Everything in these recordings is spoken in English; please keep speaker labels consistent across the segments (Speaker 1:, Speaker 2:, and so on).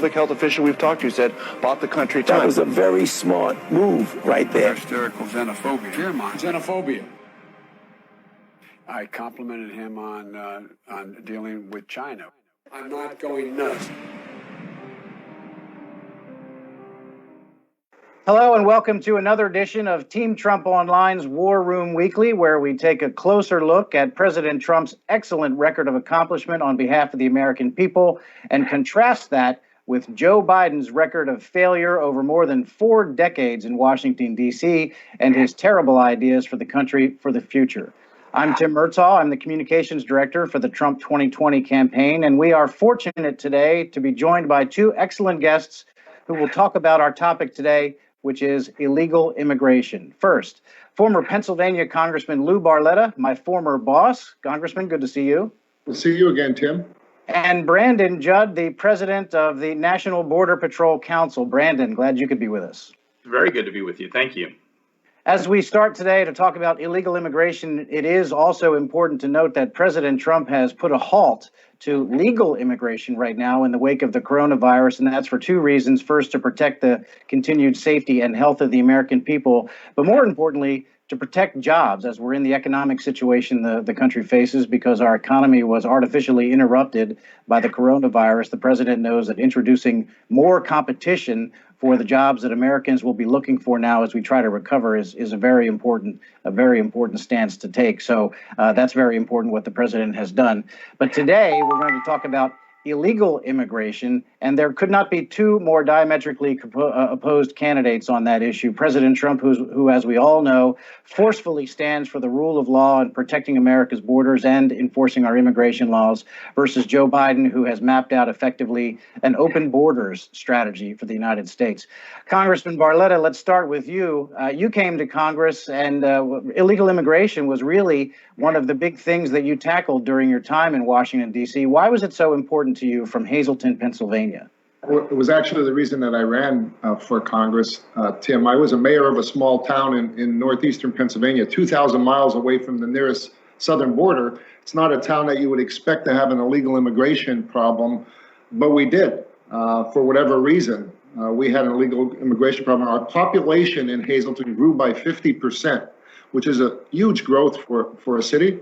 Speaker 1: public health official we've talked to said bought the country time.
Speaker 2: That was a very smart move right there.
Speaker 3: Hysterical xenophobia. Fear mine. Xenophobia. I complimented him on dealing with China. I'm not going nuts.
Speaker 4: Hello and welcome to another edition of Team Trump Online's War Room Weekly, where we take a closer look at President Trump's excellent record of accomplishment on behalf of the American people and contrast that with Joe Biden's record of failure over more than 4 decades in Washington, D.C., and his terrible ideas for the country for the future. I'm Tim Murtaugh. I'm the communications director for the Trump 2020 campaign, and we are fortunate today to be joined by 2 excellent guests who will talk about our topic today, which is illegal immigration. First, former Pennsylvania Congressman Lou Barletta, my former boss. Congressman, good to see you.
Speaker 5: Good to see you again, Tim.
Speaker 4: And Brandon Judd, the president of the National Border Patrol Council. Brandon, glad you could be with us.
Speaker 6: Very good to be with you. Thank you.
Speaker 4: As we start today to talk about illegal immigration, it is also important to note that President Trump has put a halt to legal immigration right now in the wake of the coronavirus, and that's for 2 reasons. First, to protect the continued safety and health of the American people, but more importantly, to protect jobs, as we're in the economic situation the country faces because our economy was artificially interrupted by the coronavirus. The president knows that introducing more competition for the jobs that Americans will be looking for now as we try to recover is a very important stance to take. So that's very important what the president has done. But today we're going to talk about illegal immigration, and there could not be 2 more diametrically opposed candidates on that issue. President Trump, who, as we all know, forcefully stands for the rule of law and protecting America's borders and enforcing our immigration laws, versus Joe Biden, who has mapped out effectively an open borders strategy for the United States. Congressman Barletta, let's start with you. You came to Congress, and illegal immigration was really one of the big things that you tackled during your time in Washington, D.C. Why was it so important to you from Hazleton, Pennsylvania?
Speaker 5: Well, it was actually the reason that I ran for Congress, Tim. I was a mayor of a small town in northeastern Pennsylvania, 2,000 miles away from the nearest southern border. It's not a town that you would expect to have an illegal immigration problem, but we did for whatever reason. We had an illegal immigration problem. Our population in Hazleton grew by 50%, which is a huge growth for a city,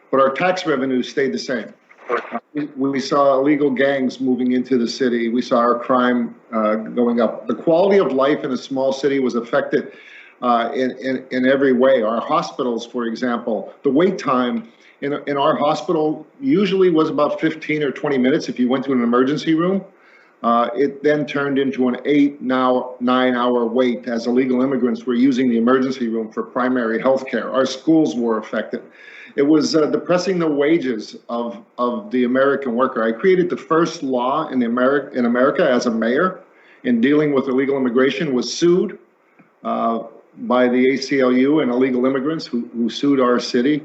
Speaker 5: but our tax revenues stayed the same. We saw illegal gangs moving into the city. We saw our crime going up. The quality of life in a small city was affected in every way. Our hospitals, for example, the wait time in our hospital usually was about 15 or 20 minutes if you went to an emergency room. It then turned into an 8, now 9-hour wait as illegal immigrants were using the emergency room for primary health care. Our schools were affected. It was depressing the wages of the American worker. I created the first law in America as a mayor in dealing with illegal immigration, was sued by the ACLU and illegal immigrants who sued our city.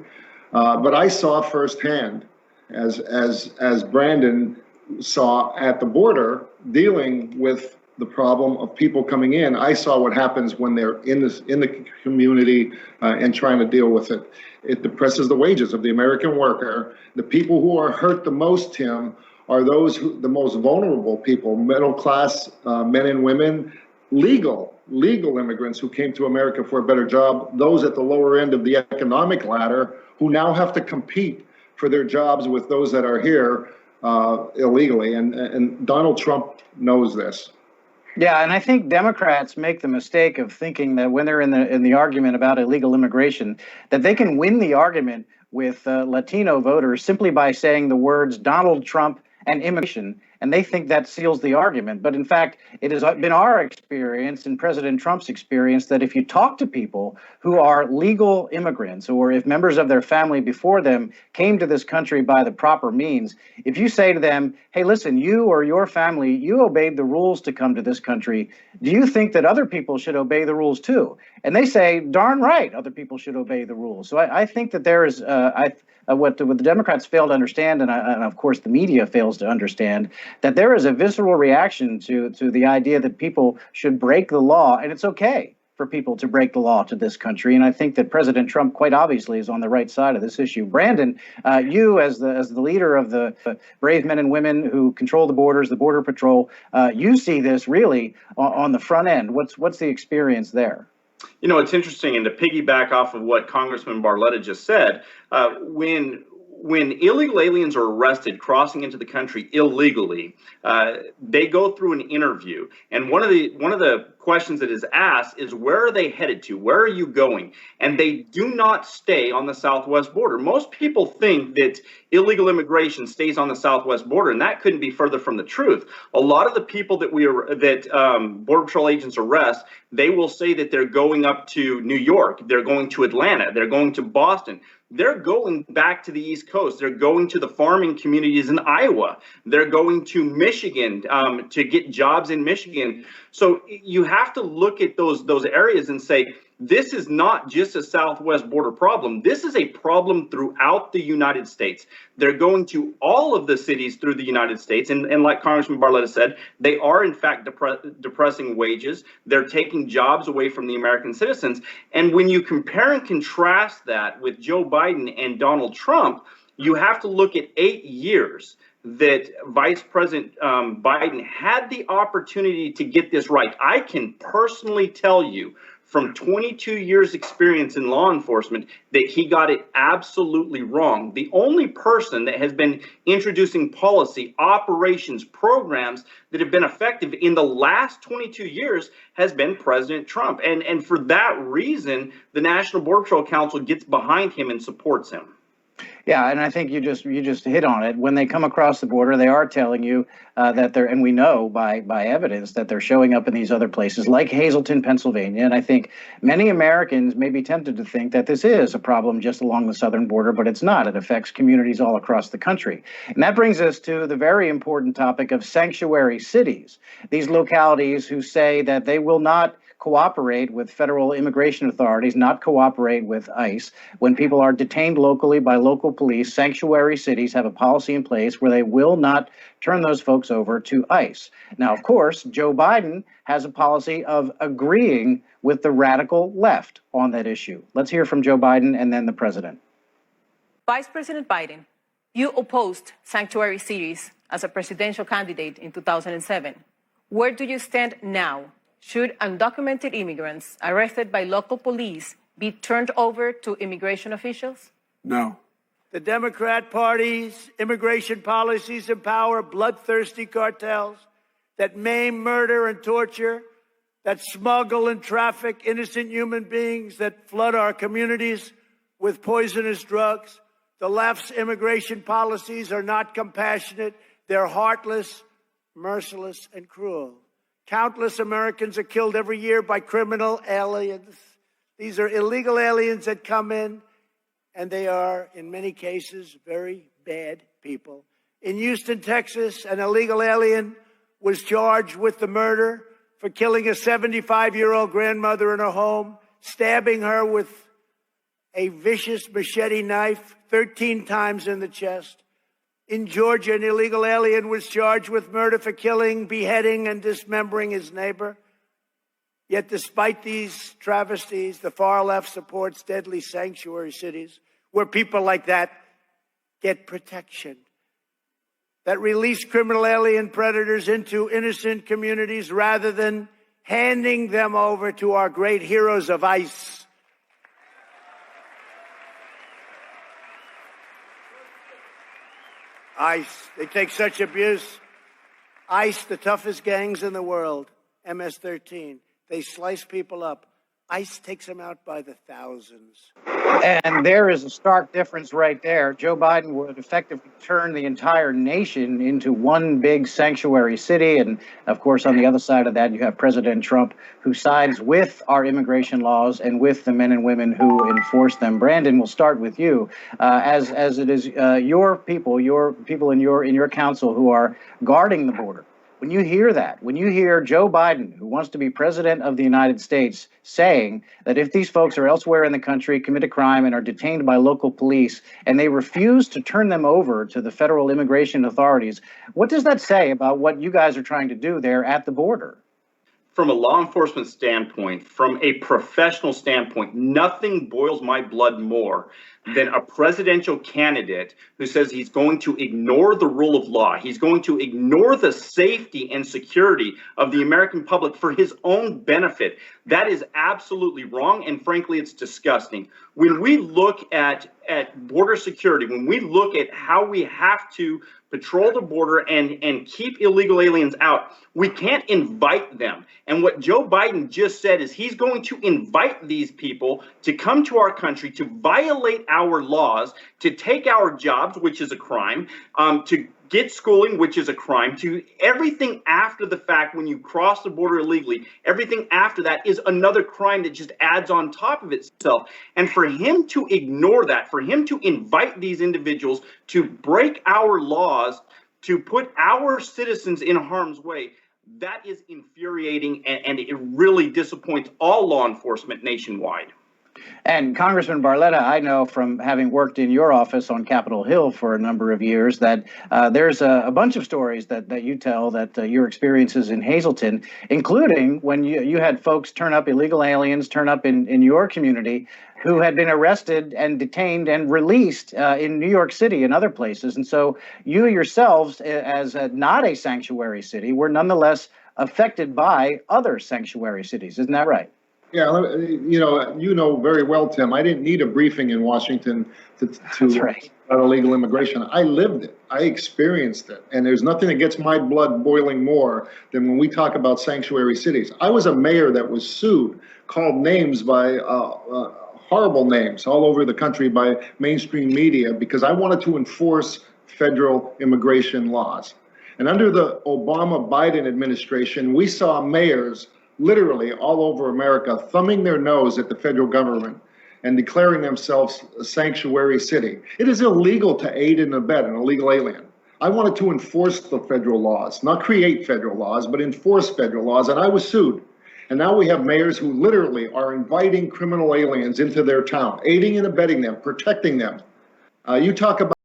Speaker 5: But I saw firsthand, as Brandon saw at the border, dealing with the problem of people coming in. I saw what happens when they're in the community and trying to deal with it. It depresses the wages of the American worker. The people who are hurt the most, Tim, are the most vulnerable people, middle class men and women, legal immigrants who came to America for a better job, those at the lower end of the economic ladder who now have to compete for their jobs with those that are here illegally. And Donald Trump knows this.
Speaker 4: Yeah, and I think Democrats make the mistake of thinking that when they're in the argument about illegal immigration, that they can win the argument with Latino voters simply by saying the words Donald Trump and immigration, and they think that seals the argument. But in fact, it has been our experience and President Trump's experience that if you talk to people who are legal immigrants, or if members of their family before them came to this country by the proper means, if you say to them, hey, listen, you or your family, you obeyed the rules to come to this country, do you think that other people should obey the rules too? And they say, darn right, other people should obey the rules. So I think that there is, what the Democrats fail to understand, and of course the media fails to understand, that there is a visceral reaction to the idea that people should break the law, and it's okay for people to break the law to this country. And I think that President Trump quite obviously is on the right side of this issue. Brandon, you as the leader of the brave men and women who control the borders, the Border Patrol, you see this really on the front end. What's the experience there?
Speaker 6: You know, it's interesting, and to piggyback off of what Congressman Barletta just said, when illegal aliens are arrested crossing into the country illegally, they go through an interview, and one of the questions that is asked is, where are they headed to? Where are you going? And they do not stay on the southwest border. Most people think that illegal immigration stays on the southwest border, and that couldn't be further from the truth. A lot of the people that Border Patrol agents arrest, they will say that they're going up to New York, they're going to Atlanta, they're going to Boston. They're going back to the East Coast. They're going to the farming communities in Iowa. They're going to Michigan to get jobs in Michigan. So you have to look at those areas and say, this is not just a southwest border problem. This is a problem throughout the United States. They're going to all of the cities through the United States. And like Congressman Barletta said, they are, in fact, depressing wages. They're taking jobs away from the American citizens. And when you compare and contrast that with Joe Biden and Donald Trump, you have to look at 8 years that Vice President Biden had the opportunity to get this right. I can personally tell you from 22 years experience in law enforcement that he got it absolutely wrong. The only person that has been introducing policy, operations, programs that have been effective in the last 22 years has been President Trump. And for that reason, the National Border Patrol Council gets behind him and supports him.
Speaker 4: Yeah, and I think you just hit on it. When they come across the border, they are telling you that they're, and we know by evidence that they're showing up in these other places like Hazleton, Pennsylvania. And I think many Americans may be tempted to think that this is a problem just along the southern border, but it's not. It affects communities all across the country. And that brings us to the very important topic of sanctuary cities. These localities who say that they will not cooperate with federal immigration authorities, not cooperate with ICE. When people are detained locally by local police, sanctuary cities have a policy in place where they will not turn those folks over to ICE. Now, of course, Joe Biden has a policy of agreeing with the radical left on that issue. Let's hear from Joe Biden and then the president.
Speaker 7: Vice President Biden, you opposed sanctuary cities as a presidential candidate in 2007. Where do you stand now? Should undocumented immigrants arrested by local police be turned over to immigration officials?
Speaker 3: No.
Speaker 2: The Democrat Party's immigration policies empower bloodthirsty cartels that maim, murder, and torture, that smuggle and traffic innocent human beings, that flood our communities with poisonous drugs. The left's immigration policies are not compassionate. They're heartless, merciless, and cruel. Countless Americans are killed every year by criminal aliens. These are illegal aliens that come in, and they are, in many cases, very bad people. In Houston, Texas, an illegal alien was charged with the murder for killing a 75-year-old grandmother in her home, stabbing her with a vicious machete knife 13 times in the chest. In Georgia, an illegal alien was charged with murder for killing, beheading, and dismembering his neighbor. Yet despite these travesties, the far left supports deadly sanctuary cities where people like that get protection, that release criminal alien predators into innocent communities rather than handing them over to our great heroes of ICE. ICE, they take such abuse. ICE, the toughest gangs in the world, MS-13, they slice people up. ICE takes them out by the thousands.
Speaker 4: And there is a stark difference right there. Joe Biden would effectively turn the entire nation into one big sanctuary city. And of course, on the other side of that, you have President Trump, who sides with our immigration laws and with the men and women who enforce them. Brandon, we'll start with you. As it is your people in your council who are guarding the border. When you hear that, when you hear Joe Biden, who wants to be president of the United States, saying that if these folks are elsewhere in the country, commit a crime, and are detained by local police, and they refuse to turn them over to the federal immigration authorities, what does that say about what you guys are trying to do there at the border?
Speaker 6: from a law enforcement standpoint, from a professional standpoint, nothing boils my blood more than a presidential candidate who says he's going to ignore the rule of law. He's going to ignore the safety and security of the American public for his own benefit. That is absolutely wrong, and frankly, it's disgusting. When we look at border security, when we look at how we have to patrol the border and keep illegal aliens out, we can't invite them. And what Joe Biden just said is he's going to invite these people to come to our country, to violate our laws, to take our jobs, which is a crime, to get schooling, which is a crime, to everything after the fact. When you cross the border illegally, everything after that is another crime that just adds on top of itself. And for him to ignore that, for him to invite these individuals to break our laws, to put our citizens in harm's way, that is infuriating, and it really disappoints all law enforcement nationwide.
Speaker 4: And Congressman Barletta, I know from having worked in your office on Capitol Hill for a number of years that there's a bunch of stories that you tell that your experiences in Hazleton, including when you had folks turn up, illegal aliens turn up in your community who had been arrested and detained and released in New York City and other places. And so you yourselves, as not a sanctuary city, were nonetheless affected by other sanctuary cities. Isn't that right?
Speaker 5: Yeah, you know very well, Tim. I didn't need a briefing in Washington to
Speaker 4: That's right.
Speaker 5: about illegal immigration. I lived it. I experienced it. And there's nothing that gets my blood boiling more than when we talk about sanctuary cities. I was a mayor that was sued, called names by horrible names all over the country by mainstream media because I wanted to enforce federal immigration laws. And under the Obama-Biden administration, we saw mayors literally all over America thumbing their nose at the federal government and declaring themselves a sanctuary city. It is illegal to aid and abet an illegal alien. I wanted to enforce the federal laws, not create federal laws, but enforce federal laws, and I was sued. And now we have mayors who literally are inviting criminal aliens into their town, aiding and abetting them, protecting them. You talk about